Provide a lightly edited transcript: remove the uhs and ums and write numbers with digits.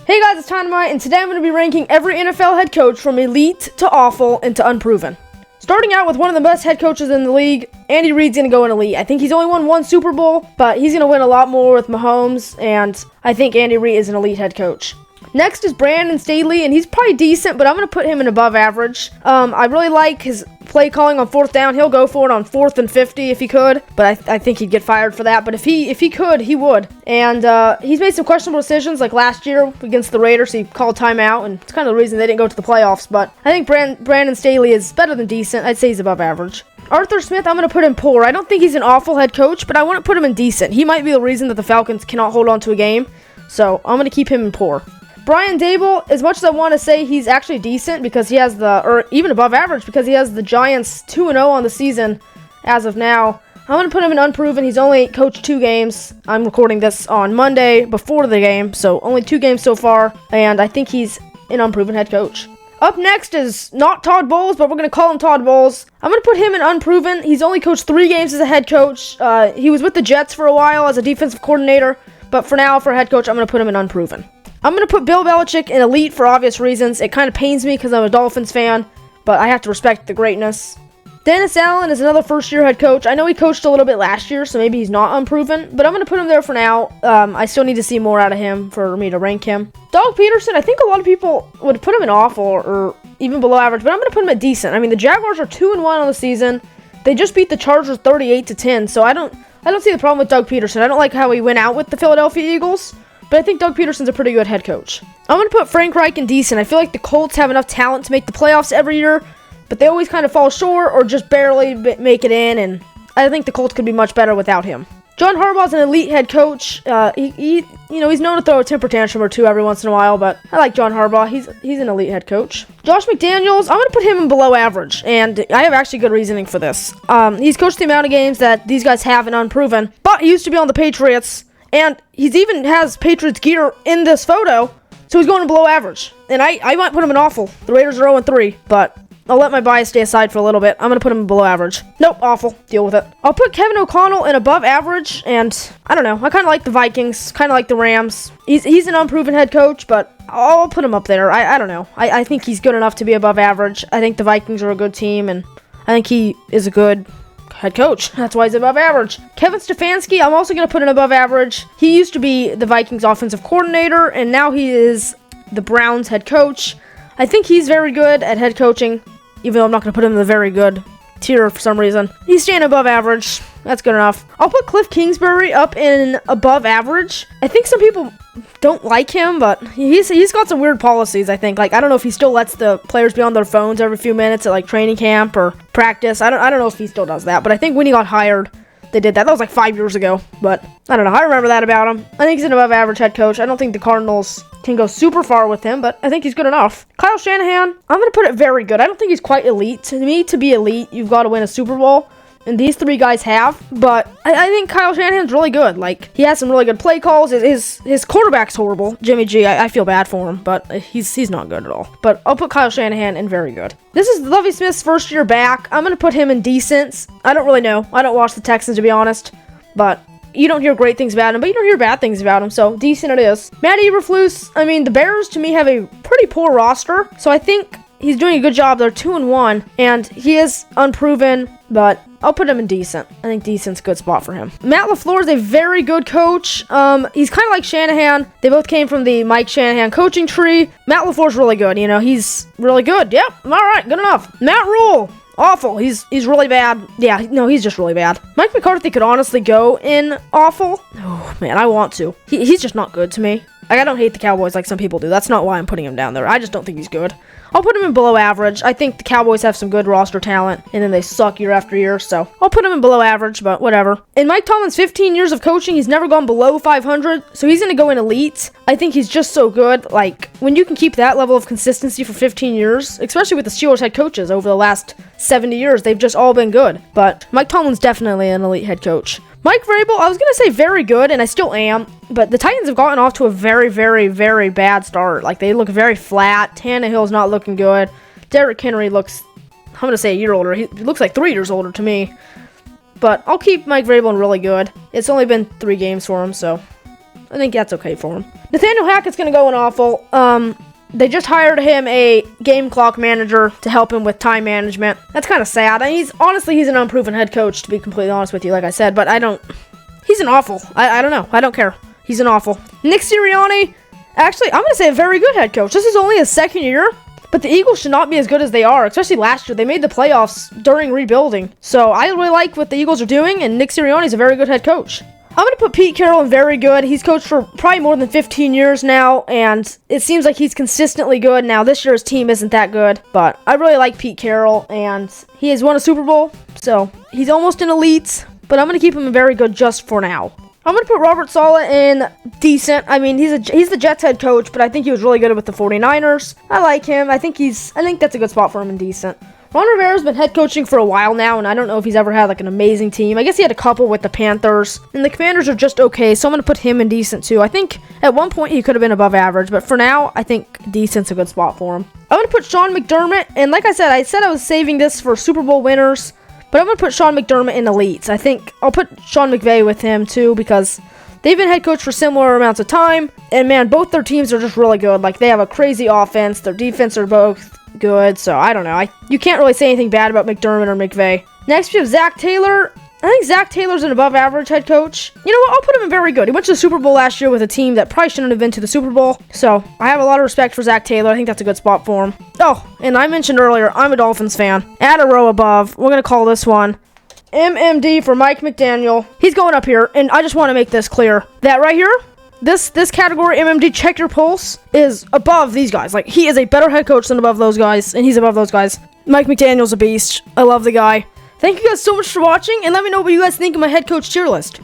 Hey guys, it's Dynamite, and today I'm going to be ranking every NFL head coach from elite to awful and to unproven. Starting out with one of the best head coaches in the league, Andy Reid's going to go in elite. I think he's only won one Super Bowl, but he's going to win a lot more with Mahomes, and I think Andy Reid is an elite head coach. Next is Brandon Staley, and he's probably decent, but I'm going to put him in above average. I really like his play calling on fourth down. He'll go for it on 4th and 50 if he could, but I think he'd get fired for that. But if he could, he would. And he's made some questionable decisions, like last year against the Raiders. He called timeout, and it's kind of the reason they didn't go to the playoffs. But I think Brandon Staley is better than decent. I'd say he's above average. Arthur Smith, I'm going to put in poor. I don't think he's an awful head coach, but I want to put him in decent. He might be the reason that the Falcons cannot hold on to a game, so I'm going to keep him in poor. Brian Daboll, as much as I want to say he's actually decent because he has or even above average because he has the Giants 2-0 on the season as of now, I'm going to put him in unproven. He's only coached 2 games. I'm recording this on Monday before the game, so only 2 games so far, and I think he's an unproven head coach. Up next is not Todd Bowles, but we're going to call him Todd Bowles. I'm going to put him in unproven. He's only coached 3 games as a head coach. He was with the Jets for a while as a defensive coordinator, but for now, for a head coach, I'm going to put him in unproven. I'm going to put Bill Belichick in elite for obvious reasons. It kind of pains me because I'm a Dolphins fan, but I have to respect the greatness. Dennis Allen is another first-year head coach. I know he coached a little bit last year, so maybe he's not unproven, but I'm going to put him there for now. I still need to see more out of him for me to rank him. Doug Peterson, I think a lot of people would put him in awful or even below average, but I'm going to put him at decent. I mean, the Jaguars are 2-1 on the season. They just beat the Chargers 38-10, so I don't see the problem with Doug Peterson. I don't like how he went out with the Philadelphia Eagles, but I think Doug Peterson's a pretty good head coach. I'm going to put Frank Reich in decent. I feel like the Colts have enough talent to make the playoffs every year, but they always kind of fall short or just barely make it in, and I think the Colts could be much better without him. John Harbaugh's an elite head coach. He's known to throw a temper tantrum or two every once in a while, but I like John Harbaugh. He's an elite head coach. Josh McDaniels, I'm going to put him in below average, and I have actually good reasoning for this. He's coached the amount of games that these guys have in unproven, but he used to be on the Patriots, and he's even has Patriots gear in this photo, so he's going to below average. And I might put him in awful. The Raiders are 0-3, but I'll let my bias stay aside for a little bit. I'm going to put him in below average. Nope, awful. Deal with it. I'll put Kevin O'Connell in above average, and I don't know. I kind of like the Vikings, kind of like the Rams. He's an unproven head coach, but I'll put him up there. I don't know. I think he's good enough to be above average. I think the Vikings are a good team, and I think he is a good head coach. That's why he's above average. Kevin Stefanski, I'm also going to put in above average. He used to be the Vikings offensive coordinator, and now he is the Browns head coach. I think he's very good at head coaching, even though I'm not going to put him in the very good tier for some reason. He's staying above average. That's good enough. I'll put Cliff Kingsbury up in above average. I think some people don't like him, but he's got some weird policies, I think. Like, I don't know if he still lets the players be on their phones every few minutes at, like, training camp or practice. I don't know if he still does that, but I think when he got hired, they did that. That was like 5 years ago, but I don't know. I remember that about him. I think he's an above average head coach. I don't think the Cardinals can go super far with him, but I think he's good enough. Kyle Shanahan, I'm going to put it very good. I don't think he's quite elite. To me, to be elite, you've got to win a Super Bowl, and these 3 guys have, but I think Kyle Shanahan's really good. Like, he has some really good play calls. His quarterback's horrible. Jimmy G, I feel bad for him, but he's not good at all. But I'll put Kyle Shanahan in very good. This is Lovie Smith's first year back. I'm going to put him in decent. I don't really know. I don't watch the Texans, to be honest, but you don't hear great things about him, but you don't hear bad things about him, so decent it is. Matt Eberflus, I mean, the Bears, to me, have a pretty poor roster, so I think he's doing a good job. They're 2-1, and he is unproven, but I'll put him in decent. I think decent's a good spot for him. Matt LaFleur is a very good coach. He's kind of like Shanahan. They both came from the Mike Shanahan coaching tree. Matt LaFleur's really good. He's really good. Yep, all right, good enough. Matt Rule, awful. He's really bad. Yeah, no, he's just really bad. Mike McCarthy could honestly go in awful. Oh, man, I want to. He's just not good to me. Like, I don't hate the Cowboys like some people do. That's not why I'm putting him down there. I just don't think he's good. I'll put him in below average. I think the Cowboys have some good roster talent, and then they suck year after year, so I'll put him in below average, but whatever. In Mike Tomlin's 15 years of coaching, he's never gone below 500, so he's going to go in elite. I think he's just so good. Like, when you can keep that level of consistency for 15 years, especially with the Steelers head coaches over the last 70 years, they've just all been good. But Mike Tomlin's definitely an elite head coach. Mike Vrabel, I was going to say very good, and I still am, but the Titans have gotten off to a very, very, very bad start. Like, they look very flat. Tannehill's not looking good. Derrick Henry looks, I'm going to say a year older. He looks like 3 years older to me. But I'll keep Mike Vrabel in really good. It's only been 3 games for him, so I think that's okay for him. Nathaniel Hackett's going to go in awful. They just hired him a game clock manager to help him with time management. That's kind of sad. And he's an unproven head coach, to be completely honest with you, like I said. But he's an awful. I don't know. I don't care. He's an awful. Nick Sirianni, actually, I'm going to say a very good head coach. This is only his second year, but the Eagles should not be as good as they are, especially last year. They made the playoffs during rebuilding. So I really like what the Eagles are doing, and Nick Sirianni's a very good head coach. I'm going to put Pete Carroll in very good. He's coached for probably more than 15 years now, and it seems like he's consistently good. Now, this year's team isn't that good, but I really like Pete Carroll, and he has won a Super Bowl, so he's almost an elite, but I'm going to keep him in very good just for now. I'm going to put Robert Saleh in decent. I mean, he's the Jets head coach, but I think he was really good with the 49ers. I like him. I think that's a good spot for him in decent. Ron Rivera's been head coaching for a while now, and I don't know if he's ever had like an amazing team. I guess he had a couple with the Panthers, and the Commanders are just okay, so I'm going to put him in decent too. I think at one point he could have been above average, but for now, I think decent's a good spot for him. I'm going to put Sean McDermott, and like I said I was saving this for Super Bowl winners, but I'm going to put Sean McDermott in elites. I think I'll put Sean McVay with him too, because they've been head coach for similar amounts of time, and man, both their teams are just really good. Like, they have a crazy offense, their defense are both good, so I don't know. You can't really say anything bad about McDermott or McVay. Next, we have Zach Taylor. I think Zach Taylor's an above-average head coach. You know what? I'll put him in very good. He went to the Super Bowl last year with a team that probably shouldn't have been to the Super Bowl, so I have a lot of respect for Zach Taylor. I think that's a good spot for him. Oh, and I mentioned earlier, I'm a Dolphins fan. Add a row above. We're going to call this one MMD for Mike McDaniel. He's going up here, and I just want to make this clear. That right here, this category, MMD, check your pulse, is above these guys. Like, he is a better head coach than above those guys, and he's above those guys. Mike McDaniel's a beast. I love the guy. Thank you guys so much for watching, and let me know what you guys think of my head coach tier list.